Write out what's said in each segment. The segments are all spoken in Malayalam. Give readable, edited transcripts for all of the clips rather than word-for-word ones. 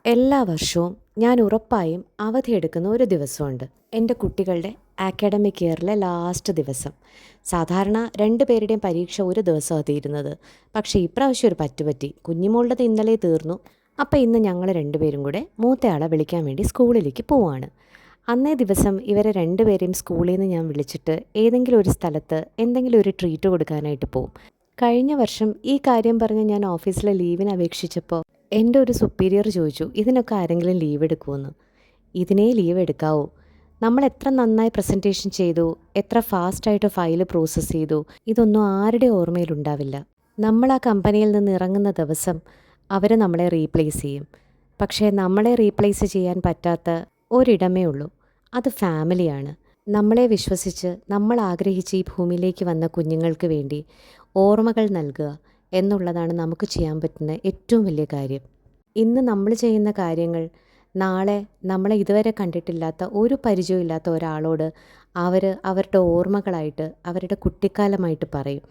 എല്ലാ വർഷവും ഞാൻ ഉറപ്പായും അവധിയെടുക്കുന്ന ഒരു ദിവസമുണ്ട്. എൻ്റെ കുട്ടികളുടെ അക്കാഡമിക് ഇയറിലെ ലാസ്റ്റ് ദിവസം. സാധാരണ 2 പേരുടെയും പരീക്ഷ ഒരു ദിവസമാണ് തീരുന്നത്. പക്ഷേ ഇപ്രാവശ്യം ഒരു പറ്റുപറ്റി. കുഞ്ഞിമോളുടേത് ഇന്നലെ തീർന്നു. അപ്പോൾ ഇന്ന് ഞങ്ങൾ 2 പേരും കൂടെ മൂത്തയാളെ വിളിക്കാൻ വേണ്ടി സ്കൂളിലേക്ക് പോവാണ്. അന്നേ ദിവസം ഇവരെ 2 പേരെയും സ്കൂളിൽ നിന്ന് ഞാൻ വിളിച്ചിട്ട് ഏതെങ്കിലും ഒരു സ്ഥലത്ത് എന്തെങ്കിലും ഒരു ട്രീറ്റ് കൊടുക്കാനായിട്ട് പോവും. കഴിഞ്ഞ വർഷം ഈ കാര്യം പറഞ്ഞ് ഞാൻ ഓഫീസിലെ ലീവിന് അപേക്ഷിച്ചപ്പോൾ എൻ്റെ ഒരു സുപ്പീരിയർ ചോദിച്ചു, ഇതിനൊക്കെ ആരെങ്കിലും ലീവ് എടുക്കുമെന്ന്. ഇതിനേ ലീവ് എടുക്കാവൂ. നമ്മൾ എത്ര നന്നായി പ്രസൻറ്റേഷൻ ചെയ്തു, എത്ര ഫാസ്റ്റായിട്ട് ഫയല് പ്രോസസ്സ് ചെയ്തു, ഇതൊന്നും ആരുടെ ഓർമ്മയിലുണ്ടാവില്ല. നമ്മൾ ആ കമ്പനിയിൽ നിന്ന് ഇറങ്ങുന്ന ദിവസം അവർ നമ്മളെ റീപ്ലേസ് ചെയ്യും. പക്ഷേ നമ്മളെ റീപ്ലേസ് ചെയ്യാൻ പറ്റാത്ത ഒരിടമേ ഉള്ളൂ, അത് ഫാമിലിയാണ്. നമ്മളെ വിശ്വസിച്ച് നമ്മൾ ആഗ്രഹിച്ച് ഈ ഭൂമിയിലേക്ക് വന്ന കുഞ്ഞുങ്ങൾക്ക് വേണ്ടി ഓർമ്മകൾ നൽകുക എന്നുള്ളതാണ് നമുക്ക് ചെയ്യാൻ പറ്റുന്ന ഏറ്റവും വലിയ കാര്യം. ഇന്ന് നമ്മൾ ചെയ്യുന്ന കാര്യങ്ങൾ നാളെ നമ്മളെ ഇതുവരെ കണ്ടിട്ടില്ലാത്ത ഒരു പരിചയമില്ലാത്ത ഒരാളോട് അവരുടെ ഓർമ്മകളായിട്ട് അവരുടെ കുട്ടിക്കാലമായിട്ട് പറയും.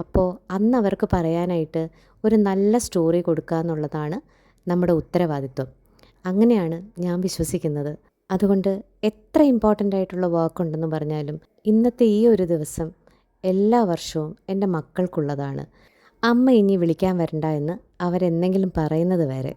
അപ്പോൾ അന്ന് അവർക്ക് പറയാനായിട്ട് ഒരു നല്ല സ്റ്റോറി കൊടുക്കുക എന്നുള്ളതാണ് നമ്മുടെ ഉത്തരവാദിത്വം. അങ്ങനെയാണ് ഞാൻ വിശ്വസിക്കുന്നത്. അതുകൊണ്ട് എത്ര ഇമ്പോർട്ടൻ്റ് ആയിട്ടുള്ള വർക്ക് ഉണ്ടെന്ന് പറഞ്ഞാലും ഇന്നത്തെ ഈ ഒരു ദിവസം എല്ലാ വർഷവും എൻ്റെ മക്കൾക്കുള്ളതാണ്. അമ്മ ഇനി വിളിക്കാൻ വരണ്ട എന്ന് അവരെന്തെങ്കിലും പറയുന്നത് വരെ.